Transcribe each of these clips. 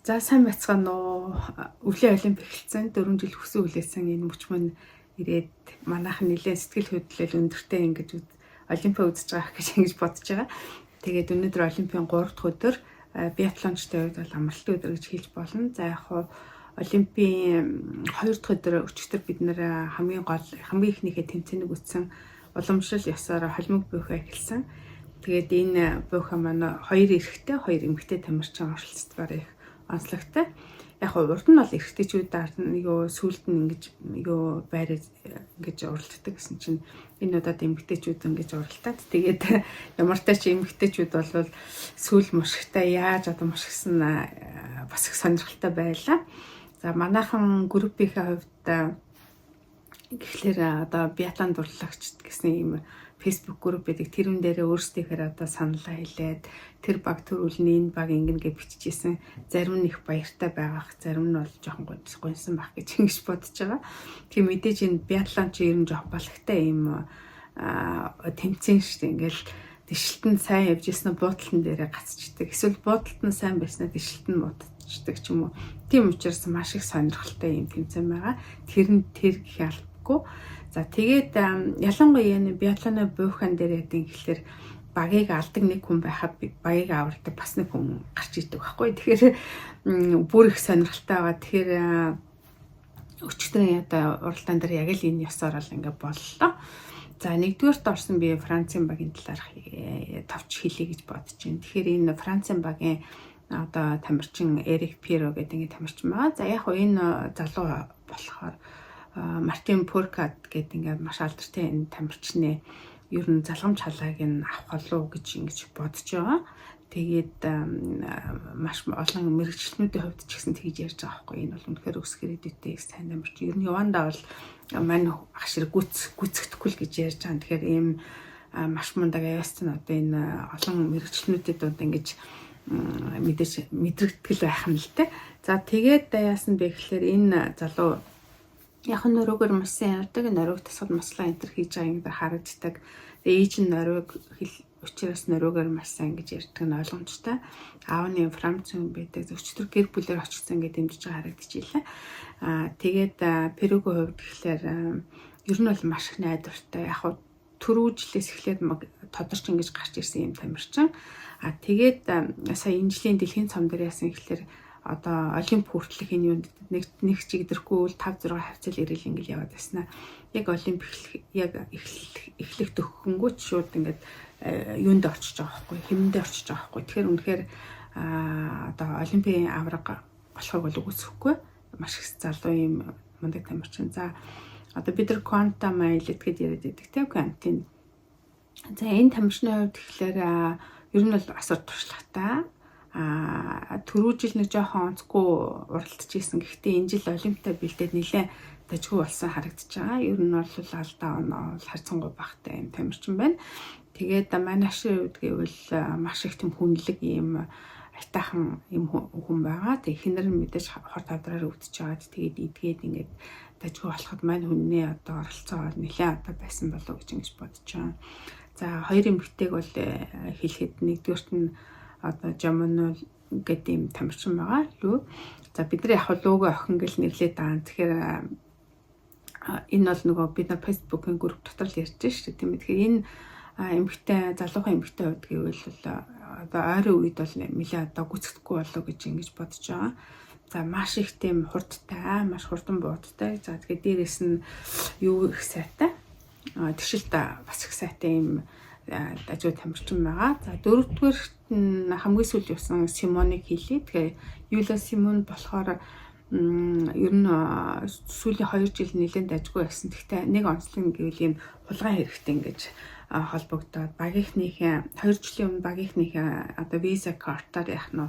За сайн байцгаана уу. Өвлийн олимпик эхэлсэн 4 жил хүсэн хүлээсэн энэ мөчмөн ирээд манайхан нэлээд сэтгэл хөдлөл өндөртэй ингэж олимпиа үзэж байгаа гэж ингэж бодож байгаа. Тэгээд өнөөдөр олимпийн 3 дахь өдөр биатлончтой үед бол амралтын өдөр гэж хэлж болно. За яг хуу олимпийн 2 дахь өдөр өчигдөр бид нэр хамгийн ихнийхээ тэмцээнийг үзсэн уламжлал ёсоор холимог буйхаа эхэлсэн. Тэгээд энэ буйхаа манай 2 эрэгтэй 2 эмэгтэй тамирчин оролцдогоор их онцлогтой. Яг урд нь бол эрэгтэйчүүд юу сүулт нь ингэж юу байраа ингэж уралддаг гэсэн чинь энэ удаад эмэгтэйчүүд ингэж уралдаад тэгээд ямар ч тач эмэгтэйчүүд бол сүүл мушигтай яаж одоо мушигсан бас их сонирхолтой байлаа. За манайхан группийнхээ хувьд гэхлээр одоо биатлон дурлагч гэсэн ийм Facebook групп байдаг. Тэрэн дээрээ өөрсдийнхээ одоо саналаа хэлээд тэр баг төрүүлний энэ баг ингэн гэж биччихсэн. Зарим нь их баяртай байгаах, зарим нь бол жоохон гонсон байх гэж ингэж бодож байгаа. Тийм мэдээж энэ биатлон чи ер нь жоох балагтай ийм тэмцээн шүү дээ. Ингээл дэшилтэн сайн явж ирсэн буудлын дээрээ гацчдаг. Эсвэл буудлт нь сайн байснаа дэшилт нь муудчихдаг ч юм уу. Тийм учраас маш их сонирхолтой ийм тэмцээн байгаа. Тэр гэх албагүй. За тэгээд ялангуяа энэ биатлоны буйхан дээр яадаг гэхэлэр багийг алдаг нэг хүн байхад багийг авардаг бас нэг хүн гарч идэг байхгүй. Тэгэхээр бүр их сонирхолтой байгаа. Тэгэхээр өчигдрийн одоо уралдаан дээр яг л энэ ёсоор л ингээ боллоо. За нэгдүгээрт орсон би Францын багийн талаарх товч хэлье гэж бодож байна. Тэгэхээр энэ Францын багийн одоо тамирчин Эрик Пиро гэдэг ингээ тамирчин байгаа. За яг энэ залуу болохоор Мартин Пуркат гэдэг ингээд маш алдартай энэ тамирчны ер нь залгамж халааг нь авах болов гэж ингэж бодож байгаа. Тэгээд маш олон мэрэгчлэнүүдийн хувьд ч гэсэн тэгж ярьж байгаа байхгүй. Энэ бол үнэхээр өсгөр идэвхтэй сайн тамирч. Ер нь Явандаа бол мань ашиг гүцэхдэггүй л гэж ярьж байгаа. Тэгэхээр ийм маш мундаг авьяастай одоо энэ олон мэрэгчлэнүүдэд одоо ингэж мэдрэгдэл байх нь л дээ. За тэгээд яасан бэ гэхээр энэ залуу яг нь нөрөөгөр маш сайн ярьдаг, нөрөөг тасгал маслаа энэ төр хийж байгаа юм харагддаг. Ээж нь нөрөөг учраас нөрөөгөр маш сайн гэж ярьдаг нь ойлгомжтой. Аавны Францын байдаг. Өчтөр гэр бүлээр очсон гэж дэмжиж байгаа харагдчихлаа. Тэгээд Перугийн хувьд гэхлээр ер нь бол маш их найдвартай. Яг хуу түрүү жилээс эхлээд тодорч ингэж гарч ирсэн юм тамирчин. Тэгээд сая энэ жилийн дэлхийн цом дээр яасан гэхлээр одоо олимп хүртэлх энэ юунд нэг чигдэрхгүй л 5-6 хавцал ирэл ингээл яваад байснаа. Яг олимп эхлэх төхөнгүүч шууд ингээд юунд орчиж байгаа байхгүй, хэмнэндээ орчиж байгаа байхгүй. Тэгэхээр үнэхээр одоо олимпийн авраг болохыг бол үгүйсэхгүй. Маш их залуу юм мундаг тамирчин. За одоо бид нар quantum mileage гэдээ яриад байдаг тийм quantum. За энэ тамирчны хувьд тэгэхээр ер нь бол асар туршлагатай. Түрүү жил нэг жоохон онцгүй уралдаж исэн. Гэхдээ энэ жил олимпиад бэлдээд нэлээд дажгүй болсон харагдаж байгаа. Ер нь бол алдаа оноо харьцангуй багтай юм тамирчин байна. Тэгээд манайшийн хувьд гэвэл маш их тийм хүнлэг юм айтаахан юм хүн байгаа. Тэг хинэр мэдээж хор тавдраар өвдөж байгаа. Тэгээд идгээд ингээд дажгүй болоход мань хүнний одоо оролцоо нэлээд одоо байсан болов уу гэж ингэж бодож байгаа. За хоёр эмэгтэйг бол хэлэхэд нэгдүгээрт нь одоо Жамонол гэдэг юм тамирчин байгаа. Юу? За бид нар яг лого охин гэл нэрлээд байгаа. Тэгэхээр энэ бол нөгөө бид нар Facebook-ын групп дотор л ярьж шүү дээ. Тийм ээ. Тэгэхээр энэ эмэгтэй залуухан эмэгтэй хувьд гэвэл одоо ойрын үед бол нэлээд одоо гүцэхгүй болов гэж ингэж бодож байгаа. За маш их тийм хурдтай, маш хурдан буудтай. За тэгэхээр дээрэс нь юу их сайтай. Тэгшилт бас их сайтай юм дажгүй тамирчин байгаа. За дөрөвдүгээр хамгийн сүүл явсан Симоныг хэлье. Тэгэхээр Юлия Симон болохоор ер нь сүүлийн 2 жил нэлээд дажгүй байсан. Гэхдээ нэг онцлог гэвэл ийм хулгай хэрэгтэй ингэж холбогдоод багийнхнийхээ 2 жилийн өмнө багийнхнийхээ одоо виза картаар яг нь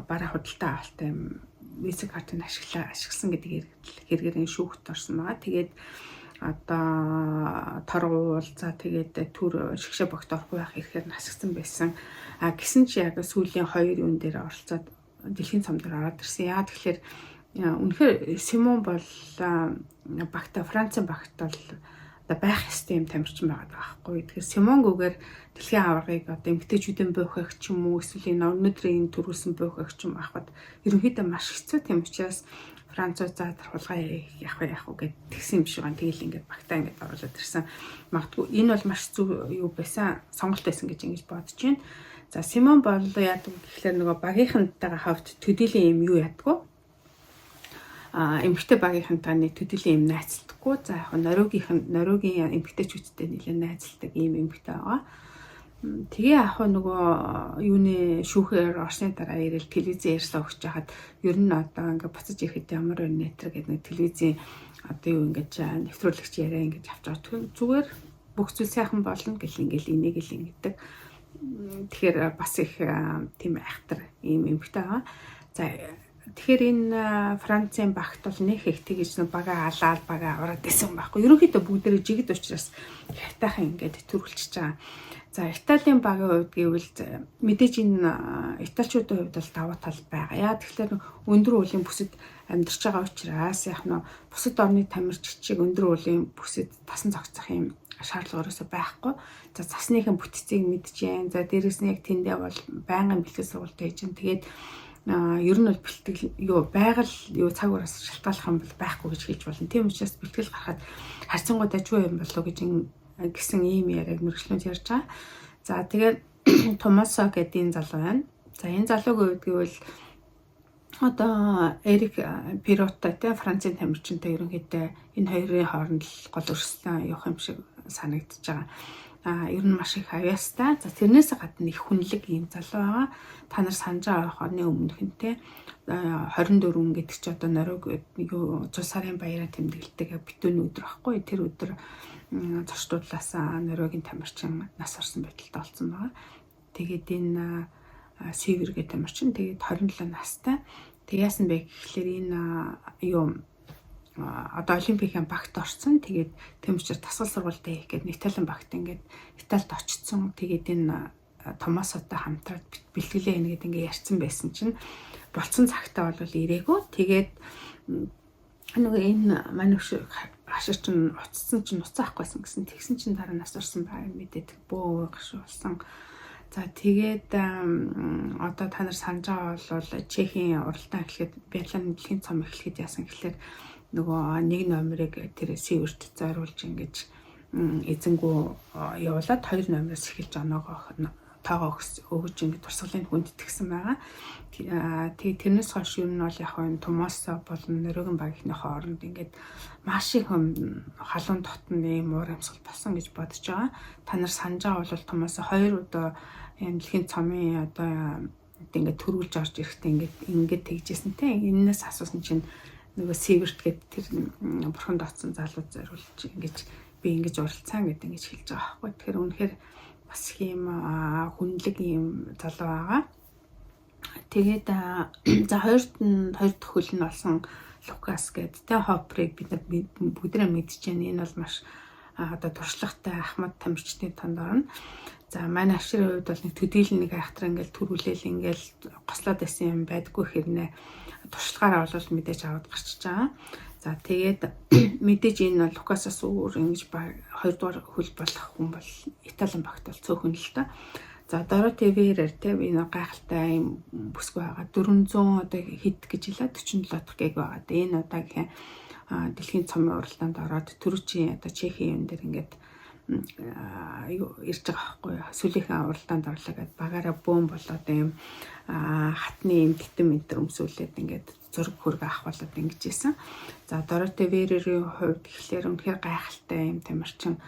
бараа худалдаа авалтай юм виза картыг ашигласан гэдэг хэрэгээр шүүхт орсон байгаа. Тэгээд одоо торгуул за тэгээд төр шигшээ богт орохгүй байх ихээр насгсан байсан. Гэсэн чи яг сүүлийн 2 юун дээр оролцоод дэлхийн цом дээр ороод ирсэн. Яа тэгэхээр үнэхээр Симон бол багта Францын багт бол байх ёстой юм тамирчин байгаа байхгүй. Тэгэхээр Симон Гүгээр дэлхийн аваргыг одоо эмэгтэйчүүдийн буйхах ч юм уу эсвэл энэ өнөөдрийн төрүүлсэн буйхах ч юм авахд ерөнхийдөө маш хэцүү. Тийм учраас Францууд за хулгай явах гэд тэгсэн юм шиг байна. Тэгэл ингээд багтаа ингээд оруулаад ирсэн. Магадгүй энэ бол маш зүг юу байсан сонголт байсан гэж ингэж бодож байна. За Симон бол яадаг гэхлээр нөгөө багийнхантайгаа хавьд төдийлэн юм юу ядгүй. Эмэгтэй багийнхантайгаа нэг төдийлэн юм найзлдаггүй. За яг норигийн эмэгтэйчүүдтэй нэлээд найзлдаг ийм эмэгтэй байгаа. Тэгээ яг нөгөө юуны шүүхээр орсны дараа ирэл телевизэн ярьсан өгч хахад ер нь одоо ингээд буцаж ирэхэд ямар байна нэтэр гэдэг нэг телевизэн одоо юу ингээд нэвтрүүлэгч яриа ингээд авч байгаа. Зүгээр бүх зүйл сайхан болно гэл ингээл энийг л ингэдэг. Тэгэхээр бас их тийм айхтар ийм эмэгтэй байгаа. За тэгэхээр энэ Францын багт бол нэг их тэгж нэг бага алаад бага аваад исэн байхгүй. Ерөнхийдөө бүгдээрээ жигд учраас хятайхан ингээд төрүүлчихэж байгаа. За Италийн багийн хувьд гэвэл мэдээж энэ италичуудын хувьд бол давуу тал байгаа. Яа тэгэхээр өндөр уулийн бүсэд амьдарч байгаа учраас яг нь бусад орны тамирчид шиг өндөр уулийн бүсэд тасан цогцох юм шаардлага өрөөсөө байхгүй. За цасныхын бүтцийг мэдчихээн. За дээрэс нь яг тэндээ бол байнгын бэлтгэл сургалт хийж гэн. Тэгээд ер нь бол бэлтгэл юу байгаль юу цаг ураас шалтгааллах юм бол байхгүй гэж хэлж болно. Тийм учраас бэлтгэл гарахад харьцангуй дажгүй юм болов гэж гэсэн ийм яриаг мэрэгчлүүд ярьж байгаа. За тэгээд Томасо гэдэг энэ залуу байна. За энэ залуугийн үед гэвэл одоо Эрик Пироттой те Францын тамирчинтай ерөнхийдөө энэ хоёрын хооронд гол өрсөлдөөн явах юм шиг санагдаж байгаа. Ер нь маш их авьяастай. За тэрнээс гадна их хүнлэг ийм залуу байгаа. Та нар санаж байгаа оны өмнөхөнтэй 24 гэдэг чи одоо норог юу 100 сарын баяраа тэмдэглэдэг битүүн өдөр байхгүй. Тэр өдөр зочдлуулаас норогийн тамирчин нас орсон байдалтай болсон байгаа. Тэгээд энэ Сивер гэх тамирчин тэгээд 27 настай. Тэг яасан бэ гэхэлэр энэ юу одоо олимпикийн багт орсон. Тэгээд тэмчээр тасгал сургалтаа хийх гээд Италийн багт ингээд Италид очсон. Тэгээд энэ Томасотой хамтраад бэлтгэлээ хийнэ гэдэг ингээд ярьсан байсан чинь болцсон цагтаа бол ирээгүй. Тэгээд нөгөө энэ манайш хашир чинь уцсан чинь уцаа авахгүйсэн гэсэн. Тэгсэн чинь дараа нас орсон байг мэдээд бөө гаш болсон. За тэгээд одоо та нар санаж байгаа бол Чехийн уралдаан эхлэхэд Берлин дэлхийн цом эхлэхэд яасан гэхэлэр нөгөө нэг номерыг тэр Северт зориулж ингэж эзэнгүү явуулаад 2 номероос эхэлж оноогоо тоогоо өгж ингэж туршлагын хүнд итгэсэн байгаа. Тэгээ тэрнээс хойш юу нь бол яг энэ Томасо болон нөрөгийн багийнхны хооронд ингэж маш их халуун дотн ийм уур амьсгал болсон гэж бодож байгаа. Та нар санаж байгаа бол Томасо 2 удаа энэ дэлхийн цомын одоо ингэж төрүүлж орж ирэхдээ ингэж тэгжсэн те. Энээс асуусан чинь нөгөө Северт гэдэг тэр бурхан дооцсон залууд зориулж ингэж би ингэж уралцсан гэдэг ингэж хэлж байгаа байхгүй. Тэгэхээр үнэхээр бас ийм хүнлэг ийм залуу байгаа. Тэгээд за хоёр дахь хөл нь болсон Лукас гэдэг тэ Хопрыг бид нар бүгдээ мэдчихээн. Энэ бол маш одоо туршлагатай ахмад тамирчдын танд орно. За манай авширын хувьд бол нэг төдийлэн нэг айхтар ингээл төрүүлээл ингээл гослоод байсан юм байдаггүй хэрнээ туршлагаараа бол мэдээж аваад гарчиж байгаа. За тэгээд мэдээж энэ Лукасаас өөр ингэж 2 дугаар хөл болох хүн бол Италийн багт бол цөөхөн л та. За Дороти Верер те энэ гайхалтай юм бүсгүй байгаа 400 одоо хэд гэж хэлээ 47 дахь гэг байгаа. Энэ удаагийн дэлхийн цомын уралдаанд ороод төрүүчийн одоо Чехийн юм дээр ингээд ирж байгаа байхгүй сүлийнхэн уралдаанд орлоо гэд багаараа бөөм болоод юм хатны юм титэм энтер өмсүүлээд ингээд зураг хөргө авахлаад ингэж ийсэн. За Дороти Верерийн хувьд тэгэхээр үнэхээр гайхалтай юм тамирчин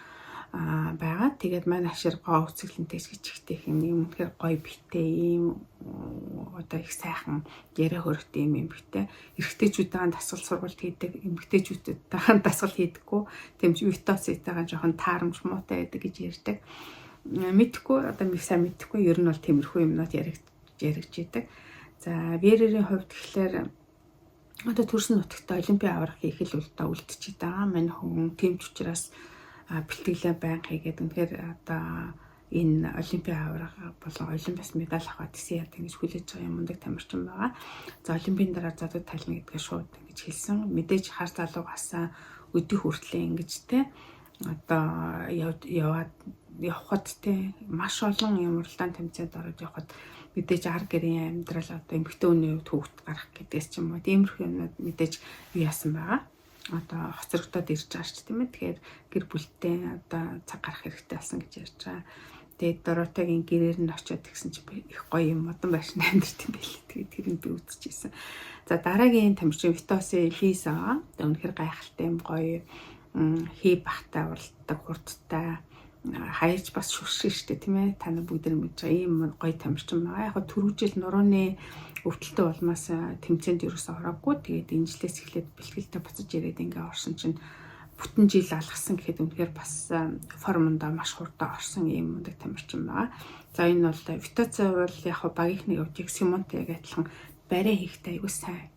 байгаа. Тэгээд манай ашир гоо үцгэлэнтэй гэж ихтэй юм үнэхээр гоё битээ ийм одоо их сайхан яриа хөрөгтэй юм битээ. Эрэгтэйчүүдийн дасгал сургалт хийдэг, эмэгтэйчүүдийн дасгал хийдэггүй. Тэмч витоцитайгаа жоохон таарамж муутай байдаг гэж ярьдаг. Мэдхгүй одоо сайн мэдхгүй ер нь бол тиймэрхүү юмнууд яригч идэг. За Верерийн хувьд тэгэхээр одоо төрсөн нутагта олимпийн аварга хийх л үлдчихэж байгаа. Манай хүн тэмч учраас бэлтгэлээ байнга хийгээд үнэхээр одоо энэ олимпийн аварга болон олимпиас медаль авах гэсэн яд ингэж хүлээж байгаа юм ундаг тамирчин байгаа. За олимпийн дараа задад тална гэдгээ шууд ингэж хэлсэн. Мэдээж хар залуугасаа өдөө хүртлээ ингэж те одоо явхад тий маш олон юм уралдаан тэмцээнд ороод явхад мэдээж ар гэрийн амьдрал одоо эмэгтэй хүний хувьд хүүхд гарах гэдгээс ч юм уу тиймэрхүү юмнууд мэдээж юу яасан байгаа. Одоо хоцрогдоод ирж байгаа ч тийм ээ. Тэгэхээр гэр бүлтэй одоо цаг гарах хэрэгтэй болсон гэж ярьж байгаа. Тэгээд Доротегийн гэрээр нь очиод тэгсэн чинь их гоё юм модон байшин амьдрт юм байл. Тэгээд тэрийг би үзчихсэн. За дараагийн тамирчин Витоси Элиза өнөхөр гайхалтай юм гоё хий бахтай уралддаг хурдтай хайрч бас шүршин штэ тийм ээ. Та нар бүгд мэдж байгаа ийм гоё тамирчин байгаа. Яг түрүү жил нурууны өвдөлтөй болмоос тэмцээнд ерөөсөө ороогүй. Тэгээд энэ жилээс эхлээд бэлтгэлтэй буцаж ирээд ингээ орсон чинь бүтэн жил алгасан гэхэд үнэхээр бас формондоо маш хурдан орсон ийм мундаг тамирчин байгаа. За энэ бол Витоци бол яг багийнхны өвчийг Симонтыг адилхан барай хийхтэй айгуу сайн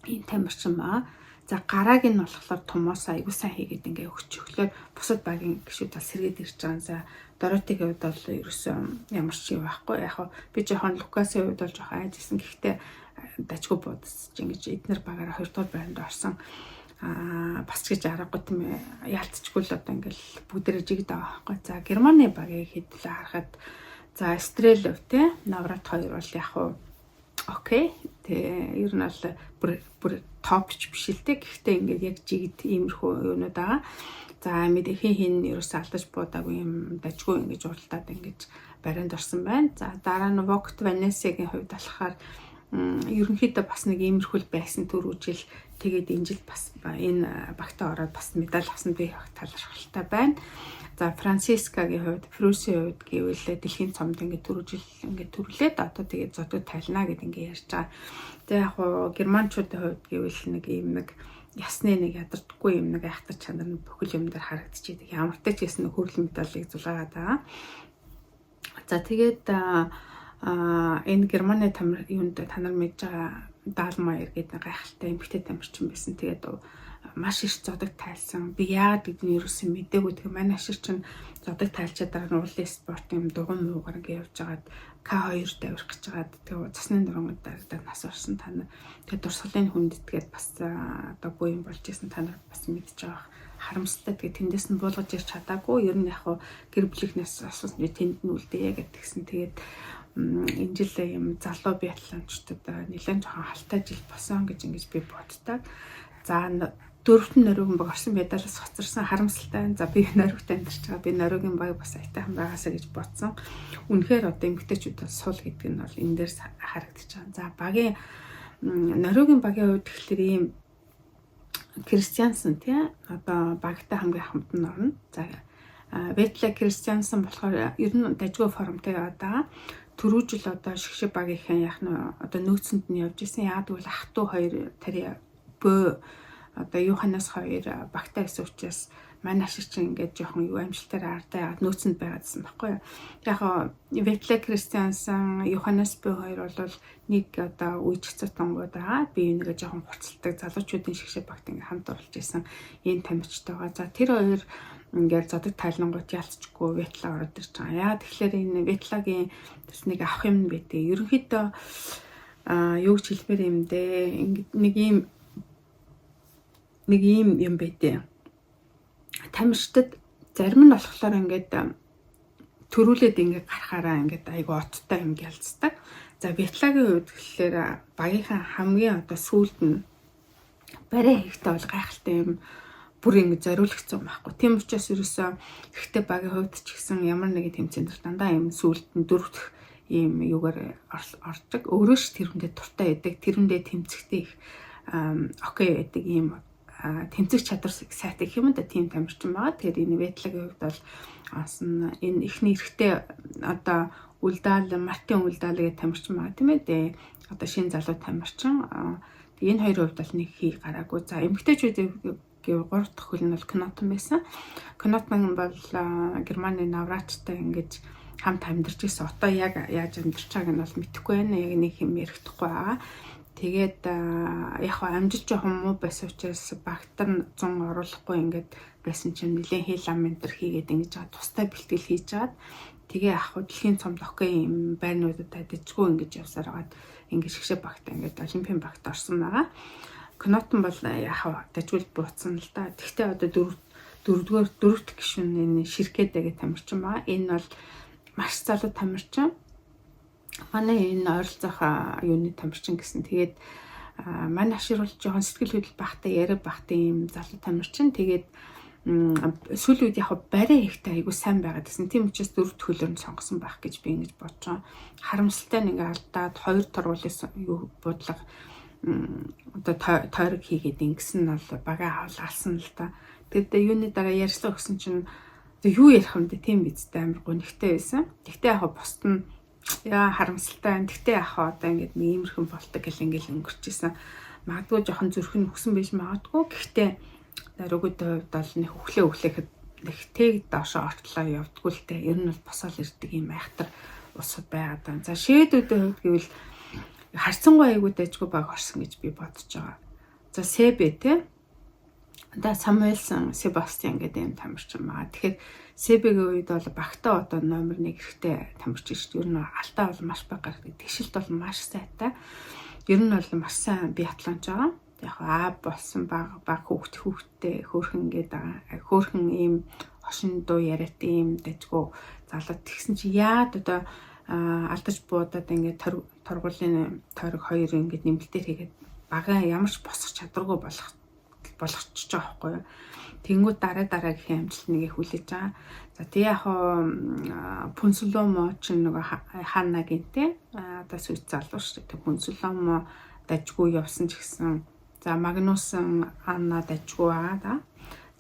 ийм тамирчин байгаа. За гарааг нь болохоор томоос айгуу сайн хийгээд ингээ өгчөглөөр бусад багийн гişүүд бол сэргээд ирж байгаа. За Доротигийн хувьд бол ерөөсөө ямар ч юм байхгүй. Яг би жоохон Лукасын хувьд бол жоохон айжсэн. Гэхдээ дажгүй бодсож ингэж эднэр багаараа 2 дугаар байранд орсон. Бас ч гэж аргагүй тийм ээ. Яалтчгүй л одоо ингээл бүгдээрээ жигд байгаа байхгүй. За Германы багийг хэдүүлээ харахад за Стрелов тий Наврат 2 бол яг окей. Тэгээ ер нь бол бүр топч биш л дээ. Гэхдээ ингээд яг жигд иймэрхүү юмнууд байгаа. За мэдээ хин ерөөсөө алдаж буудаагүй юм дажгүй ингэж уралдаад ингэж баринд орсон байна. За дараа нь Вогт Ванессагийн хувьд болохоор ерөнхийдөө бас нэг иймэрхүүл байсан түрүүжил тэгээд энэ жил бас энэ багтаа ороод бас медаль авсан би талархалтай байна. За Францискагийн хувьд, Фрүсийн хувьд гэвэл дэлхийн цомд ингээд түрүүжил ингээд төрлөөд одоо тэгээд зодод тайлна гэд ингээд ярьж байгаа. Тэгээ яг хуу германчуудын хувьд гэвэл нэг ийм нэг ясны нэг ядардаггүй юм нэг айхтар чанар нь бүхэл юм дээр харагдчихэдэг. Ямар ч гэсэн хөрөл медалийг зулаагаад байгаа. За тэгээд энэ Германы юунд та нар мэдж байгаа Далмайер гэдэг гайхалтай эмэгтэй тамирчин байсан. Тэгээд маш их зодог тайлсан. Би яагаад гэдгийг ерөөсөө мэдээгүй. Тэгээ манай ашир чинь зодог тайлчаад дараа нь уулын спорт юм дугуй муугаар ингэ явж байгаад К2 давирах гэж байгаад тэгээ цасны дурангууд дараа нас орсон та нар. Тэгээ дурсгалын хүндэтгээд бас одоо буу юм болж исэн та нар бас мэдж байгаа. Харамсалтай тэгээ тэндээс нь буулгаж ирч чадаагүй. Ер нь яг гэр бүлийнхнээс асуусан тэнд нь үлдээе гэдгсэн. Тэгээд энэ жил юм залуу биатлончдод нэлээд жоохон халтай жил босон гэж ингэж би боддог. За дөрөвтөн нөрөөгөн баг орсон медалаас хоцорсон харамсалтай. За би нөрөгт амьдарч байгаа. Би нөрөөгийн баг бас айтайхан байгаасаа гэж бодсон. Үнэхээр одоо эмэгтэйчүүд сул гэдэг нь бол энэ дээр харагдаж байгаа. За багийн нөрөөгийн багийн хувьд тэгэхээр ийм Кристиансен тий одоо багтай хамгийн хамт нь орно. За Ветле Кристиансен болохоор ер нь дажгүй формтой байгаа. Түрүү жил одоо шигшиг багийнхан яг нь одоо нөөцөнд нь явж исэн. Яг тэгвэл ах トゥ 2 тари бөө одоо Юханес 2 багтай гэсэн учраас манай ашиг чинь ингээд жоохон юу амжилтаар ардаа яагаад нөөцөнд байгаадсан баггүй. Яг Ветле Кристиансен Юханес бөө 2 бол нэг одоо үечихцэтангууд байгаа. Би энэгээ жоохон хурцлдаг залуучуудын шигшиг багт ингээд хамт оролж исэн энэ тамирчтай байгаа. За тэр хоёр ингээд зодог тайлангууд ялцчихгүй Ветла ороод ирж байгаа. Яа тэгэхээр энэ Ветлагийн бас нэг авах юм байдээ. Ерөнхийдөө юу гэж хэлмээр юм дээ. Ингээд нэг ийм юм байдээ. Тамирчдад зарим нь болохоор ингээд төрүүлээд ингээд гарахаараа ингээд айгу оттой юм гэлцдэг. За Ветлагийн хувьд гэхэлэр багийнхан хамгийн одоо сүүлд нь барай хийхтэй бол гайхалтай юм бүр ингэ зориулагдсан байхгүй. Тийм учраас ерөөсөө ихтэй багийн хувьд ч гэсэн ямар нэгэн тэмцээнд дандаа юм сүулт нь дөрөвдөх ийм юугаар ордог. Өөрөө ч тэрэндээ дуртай байдаг. Тэрэндээ тэмцэхтэй их окей байдаг ийм тэмцэх чадвар сайтай гэх юм да тийм тамирчин байгаа. Тэгэхээр энэ Ветлагийн хувьд бол энэ ихний эрэгтэй одоо Үлдаал Мартин Үлдаал гэдэг тамирчин байгаа тийм ээ. Одоо шинэ залуу тамирчин. Энэ хоёр хувьд бол нэг хий гараагүй. За эмэгтэйчүүдийн 3 дахь хөл нь бол Кнотон байсан. Кнотон бол Германы Навраттай ингэж хамт амьдарч ирсэн. Одоо яг яаж амьдарч байгааг нь бол мэдэхгүй байна. Яг нэг юм ярихдаггүй байгаа. Тэгээд яг амжилт жоохон муу байсан учраас багтар 100 оруулахгүй ингээд байсан чинь нэлээд хэл ам энтер хийгээд ингэж байгаа. Тустай бэлтгэл хийж жаад тэгээ дэлхийн цомд окей юм байрнуудад дажгүй ингэж явсаар хагаад ингэж шигшээ багтаа ингээд олимпийн багт орсон байгаа. Кнотон бол яг дажгүй бууцсан л да. Тэгтээ одоо дөрөвт гишүүн энэ ширкэдэгээ тамирчин байгаа. Энэ бол маш залуу тамирчин. Манай энэ ойролцоох юуны тамирчин гэсэн. Тэгээд манай ашир бол жоохон сэтгэл хөдлөл багтай, яриг багтай юм залуу тамирчин. Тэгээд сүүлийн үед яг барай ихтэй айгу сайн байгаад гэсэн. Тийм учраас дөрөвт хөлөөр нь сонгосон байх гэж би ингэж бодож байгаа. Харамсалтай нэг алдаад 2 торгуулийн юу бодлого одоо тойрог хийгээд ингэсэн нь бол бага алсан л та. Тэгээд юуны дараа ярьслаа гэсэн чинь юу ярих юм бэ? Тийм бидтэй амар гонхтой байсан. Тэгтээ яг босд нь яа харамсалтай. Тэгтээ яг одоо ингэж нэг иймэрхэн болдог гэл ингээл өнгөрчихсэн. Магадгүй жоохон зүрх нь өгсөн байж магадгүй. Гэхдээ даруугүйтэй хувьд бол нэг өглөөхэд нэг тэг доошоо ортлоо явдггүй л те. Ер нь бол босоол ирдэг юм айхтар усад байгаад байна. За шээдүүдийн хувьд гэвэл харцангуй айгуу дэжгүй баг орсон гэж би бодож байгаа. За Себе те. Одоо Самуэльсон Себастьян гэдэг юм тамирчин байгаа. Тэгэхээр Себегийн үед бол багтаа одоо номер 1 хэрэгтэй тамирчин шүү дээ. Ер нь алдаа бол маш бага гардаг. Тэгшилт бол маш сайтай. Ер нь бол маш сайн биатлонч байгаа. Яг аа болсон баг хүүхдтэй хөөрхөн гэдэг хөөрхөн ийм хошин дуу яриат ийм дэжгүй залуу тэгсэн чи яад одоо алдаж буудаад ингээд торгуулийн тойрог 2 ингээд нэмэлтээр хийгээд багаа ямарч босох чадваргүй болгочихж байгаа байхгүй юу. Тэнгүүд дараа гэх амжилт нэгийг хүлээж байгаа. За тий яг Пунсуломо ч нэг хаанагийн одоо сүт залуу шүү дээ. Пунсуломо дажгүй явсан ч гэсэн за Магнусон Анна дажгүй байгаа да.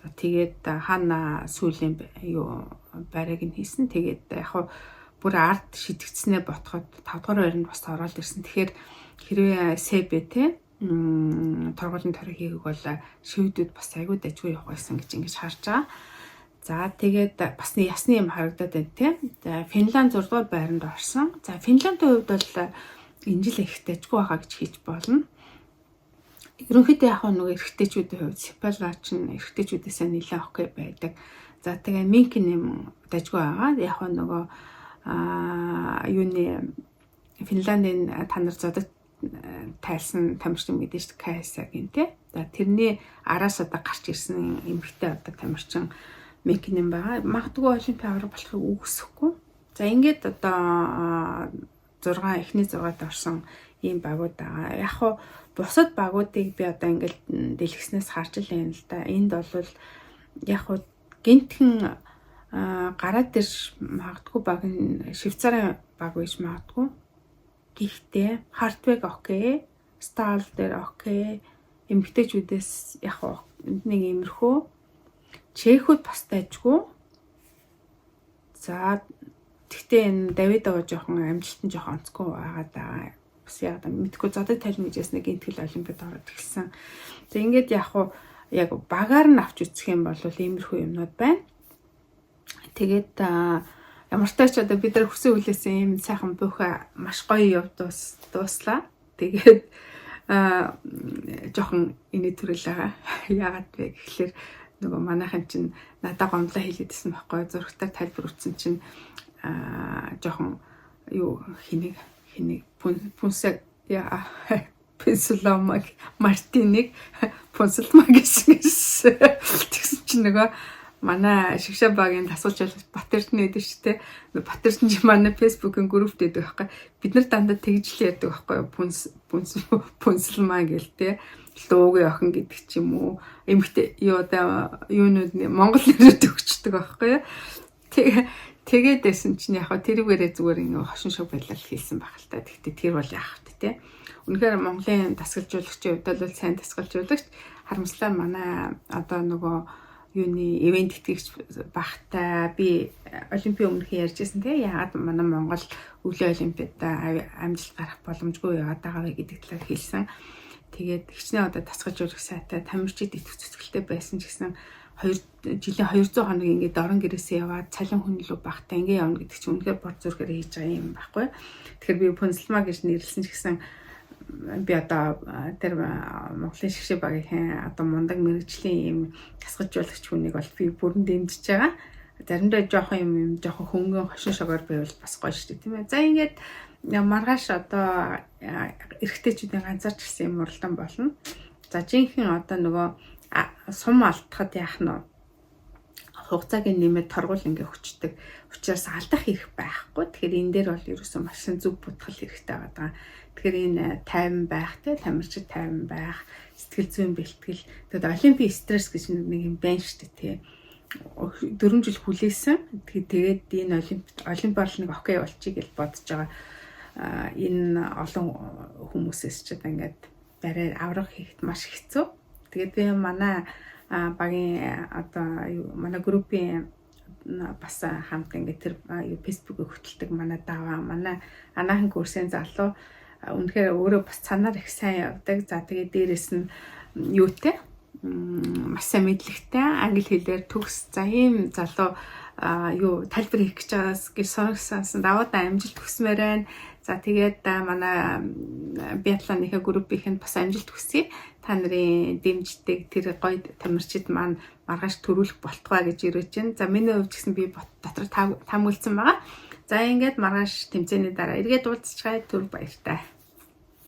За тэгээд хаана сүүлийн юу барайг нь хийсэн. Тэгээд яг бүр арт шидэгцснээ ботход 5 дугаар байранд бас ороод ирсэн. Тэгэхээр хэрвээ Себе те торгуулийн тойрог хийгээг бол шивдүүд бас айгүй дажгүй явах байсан гэж ингэж харж байгаа. За тэгээд бас ясны юм харагдаад байна те. За Финланд 6 дугаар байранд орсон. За Финландын хувьд бол энэ жил их дажгүй байгаа гэж хийж болно. Ерөнхийдөө яг нэг эрэгтэйчүүдийн хувьд Сепалгач нь эрэгтэйчүүдээс нэлээд окей байдаг. За тэгээ Минкин юм дажгүй байгаа. Яг нөгөө юуны Финландын та нар зодод тайлсан тамирчин мэдээж шүү дээ Кайсагийн те. За тэрний араас одоо гарч ирсэн эмэгтэй одоо тамирчин Минкин байгаа. Магадгүй олимпиад аврах болохыг үгүйсэхгүй. За ингээд одоо эхний 6-д орсон ийм багууд байгаа. Яг хуу бусад багуудыг би одоо ингээд дэлгэснээс харж л байна л да. Энд бол яг хуу гинтхэн гараад ирж магадгүй баг нь Швейцарын баг байж магадгүй. Гэхдээ Хартвег окей, Стал дээр окей, эмэгтэйчүүдээс яг хуу нэг иймэрхүү Чехүүд бас дайжгүй. За тэгтээ энэ Давидова жоохон амжилт нь жоохон онцгүй байгаа даа. Бас яг мэдгүй зодод тайлбар хийжээс нэг интгэл олимпиад ороод эхэлсэн. За ингээд яг багаар нь авч үзэх юм бол иймэрхүү юмнууд байна. Тэгээд ямар ч тач одоо бид нар хүсэн хүлээсэн ийм сайхан буйха маш гоё дууслаа. Тэгээд жоохон инээ төрөл байгаа. Яагаад вэ гэхэлэр нөгөө манайхан чинь надад гомдлоо хэлээдсэн байхгүй зургатаар тайлбар өгсөн чинь жоохон юу хэнийг Пунсаг яа Пенсуломаг Мартиныг Пунсулмаг гэсэн тэгсэн чинь нөгөө манай шигшээ багийн дасгалж Батэрдэн гэдэг шүү дээ. Батэрдэн чи манай фэйсбүүкийн группт байдаг байхгүй. Бид нар дандаа тэгж л ярьдаг байхгүй. Пунсулмаа гэл те. Луугийн охин гэдэг ч юм уу. Эмэгтэй юунууд Монгол нэрүүд өгчдөг байхгүй. Тэгээд байсан чинь яг тэрүүгээрээ зүгээр ингээ хошин шог байлал хийсэн байх л та. Тэгтээ тэр бол яах вэ те. Үнэхээр Монголын дасгалжуулагчийн хувьд бол сайн дасгалжуулагч харамслаа манай одоо нөгөө юуны ивент итгэгч багтай би олимпийн өмнөх ярьж байсан те. Яагаад манай Монгол өвлийн олимпиадаа амжилт гарах боломжгүй яваад байгаа вэ гэдэг талаар хэлсэн. Тэгээд хичнээн одоо дасгалжуулагч сайтай тамирчид итгэх зүтгэлтэй байсан ч гэсэн 2 жилийн 200 хоног ингээд орон гэрээсээ яваад цалин хүнлүү багтаа ингээд явна гэдэг чинь үнэхээр бод зүрхээр хийж байгаа юм байхгүй. Тэгэхээр би Пунсулмаа гэж нэрлсэн ч гэсэн би одоо тэр Монголын шигшээ багийн одоо мундаг мэрэгжлийн юм дасгалжуулагч хүнийг бол би бүрэн дэмжиж байгаа. Заримдаа жоохон хөнгөн хошин шогоор байвал бас гоё шүү дээ тийм ээ. За ингээд маргааш одоо эрэгтэйчүүдийн ганцаарч ирсэн юм уралдаан болно. За жинхэнэ одоо нөгөө сум алдахад яах нь хугацааг нэмээд торгуул ингээ хүчдэг. Учираас алдах хэрэг байхгүй. Тэгэхээр энэ дээр бол ерөөсөн машин зөв бодгол хэрэгтэй байгаа. Тэгэхээр энэ тайван байх, тамирчид тайван байх, сэтгэл зүйн бэлтгэл. Тэгээд олимпийн стресс гэж нэг юм байна шүү дээ, тий. 4 жил хүлээсэн. Тэгээд энэ олимп орлныг окей болчих гэж бодож байгаа. Энэ олон хүмүүсээс ч ингээд барай аврах хийхэд маш хэцүү. Тэгээд би манай багийн одоо манай группийн бас хамт ингээд тэр фэйсбүүкийг хөтэлдэг манай даваа, манай анаахын курсын залуу үнэхээр өөрөө бас цанаар их сайн явдаг. За тэгээд дээрэс нь юутэй маш сайн мэдлэгтэй, англи хэлээр төгс. За ийм залуу тайлбар хийх гэж байгаас гэж сонирхсан даваад амжилт хүсмээр байна. За тэгээд манай биатлоныхаа группийнхэнд бас амжилт хүсье. Та нарын дэмждэг тэр гоё тамирчид маань маргааш төрүүлэх болтугай гэж ирэж байна. За миний хувьд гэсэн би дотор таамагласан байгаа. За ингээд маргааш тэмцээний дараа эргээд уулзчихъя. Түр баяртай.